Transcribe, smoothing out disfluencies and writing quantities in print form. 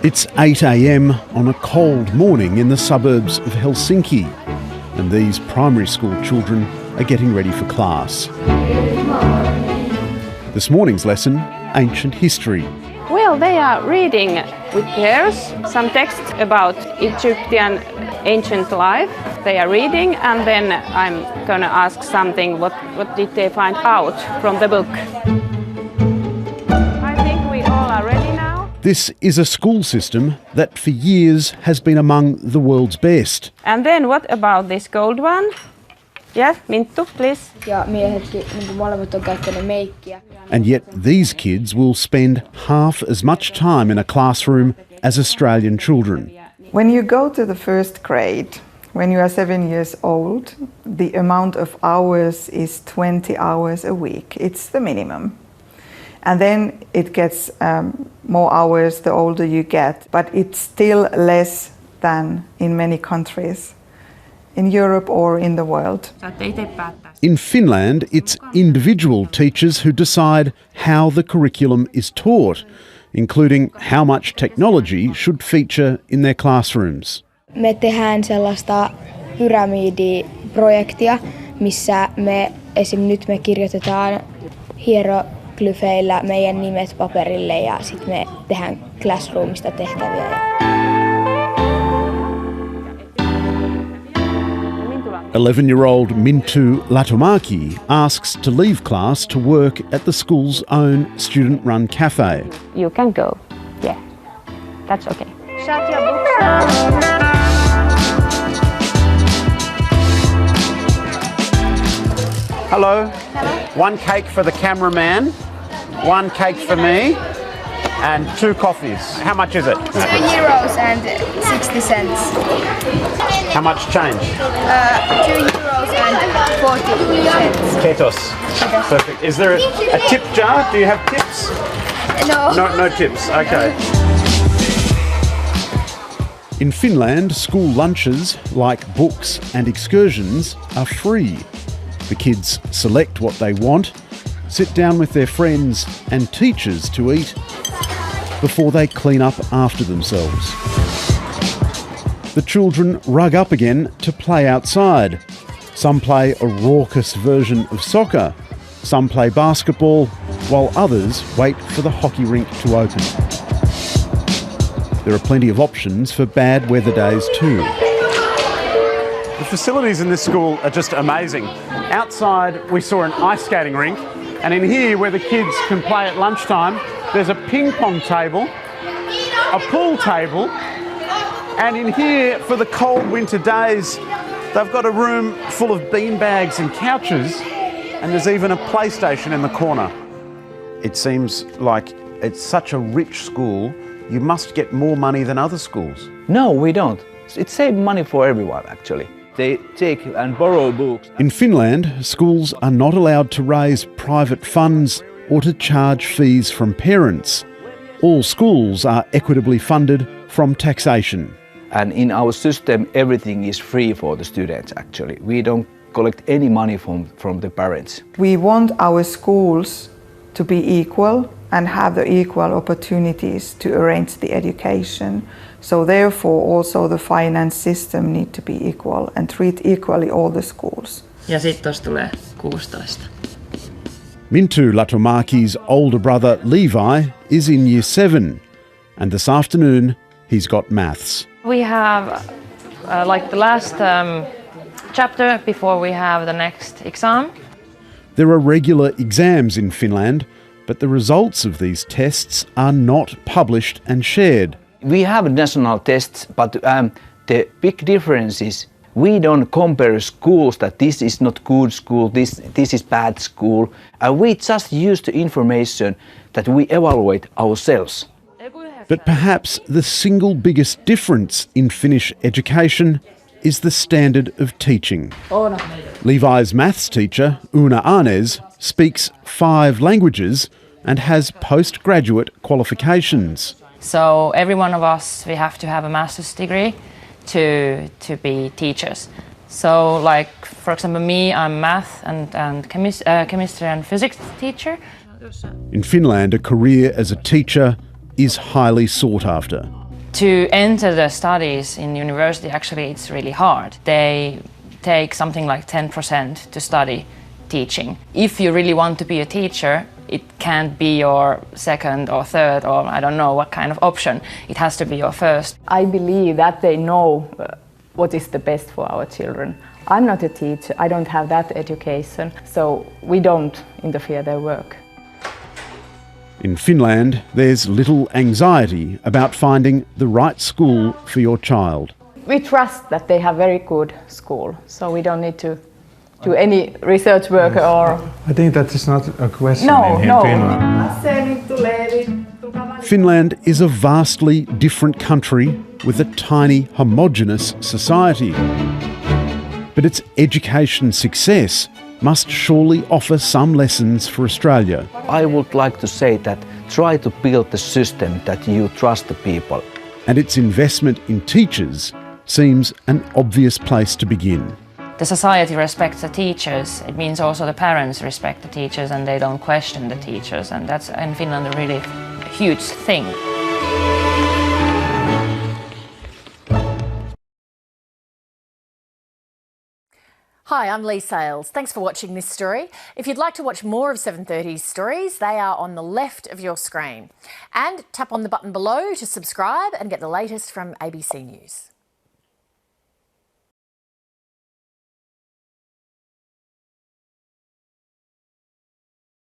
It's 8 a.m. on a cold morning in the suburbs of Helsinki, and these primary school children are getting ready for class. This morning's lesson, ancient history. Well, they are reading with pairs some text about Egyptian ancient life. They are reading, and then I'm going to ask something, what did they find out from the book? I think we all are ready now. This is a school system that for years has been among the world's best. And then what about this gold one? Yeah, Minttu, please. Ja miehetkin molemmat on käyttänyt meikkiä. And yet these kids will spend half as much time in a classroom as Australian children. When you go to the first grade, when you are 7 years old, the amount of hours is 20 hours a week. It's the minimum. And then it gets more hours the older you get, but it's still less than in many countries in Europe or in the world. In Finland, it's individual teachers who decide how the curriculum is taught, including how much technology should feature in their classrooms. Me tehdään sellaista pyramidiprojektia, missä nyt me kirjoitetaan hieroglyfeillä meidän nimet paperille ja sitten me tehdään classroomista tehtäviä. 11-year-old Minttu Latomaki asks to leave class to work at the school's own student-run cafe. You can go. Yeah, that's okay. Shut your books down. Hello. One cake for the cameraman, one cake for me, and 2 coffees. How much is it? €2 and 60 cents. How much change? €2 and 40 cents. Ketos. Perfect. Is there a tip jar? Do you have tips? No tips. Okay. In Finland, school lunches, like books and excursions, are free. The kids select what they want, sit down with their friends and teachers to eat before they clean up after themselves. The children rug up again to play outside. Some play a raucous version of soccer, some play basketball, while others wait for the hockey rink to open. There are plenty of options for bad weather days too. The facilities in this school are just amazing. Outside we saw an ice skating rink, and in here where the kids can play at lunchtime, there's a ping pong table, a pool table, and in here for the cold winter days they've got a room full of beanbags and couches, and there's even a PlayStation in the corner. It seems like it's such a rich school, you must get more money than other schools. No, we don't. It saves money for everyone, actually. They take and borrow books. In Finland, schools are not allowed to raise private funds or to charge fees from parents. All schools are equitably funded from taxation. And in our system, everything is free for the students, actually. We don't collect any money from the parents. We want our schools to be equal and have the equal opportunities to arrange the education. So therefore also the finance system need to be equal and treat equally all the schools. Ja sitten tuossa tulee 16. Minttu Latomaki's older brother Levi is in year 7, and this afternoon he's got maths. We have like the last chapter before we have the next exam. There are regular exams in Finland, but the results of these tests are not published and shared. We have national tests, but the big difference is we don't compare schools that this is not good school, this is bad school. We just use the information that we evaluate ourselves. But perhaps the single biggest difference in Finnish education is the standard of teaching. Levi's maths teacher, Una Arnes, speaks 5 languages and has postgraduate qualifications. So every one of us, we have to have a master's degree to be teachers. So like, for example, me, I'm math and chemistry and physics teacher. In Finland, a career as a teacher is highly sought after. To enter the studies in university, actually, it's really hard. They take something like 10% to study teaching. If you really want to be a teacher, it can't be your second or third or I don't know what kind of option. It has to be your first. I believe that they know what is the best for our children. I'm not a teacher, I don't have that education, so we don't interfere their work. In Finland, there's little anxiety about finding the right school for your child. We trust that they have very good school, so we don't need to do any research work or... I think that is not a question in No. Finland. Finland is a vastly different country with a tiny, homogenous society. But its education success must surely offer some lessons for Australia. I would like to say that try to build the system that you trust the people. And its investment in teachers seems an obvious place to begin. The society respects the teachers. It means also the parents respect the teachers and they don't question the teachers. And that's in Finland a really huge thing. Hi, I'm Lee Sales. Thanks for watching this story. If you'd like to watch more of 730's stories, they are on the left of your screen. And tap on the button below to subscribe and get the latest from ABC News.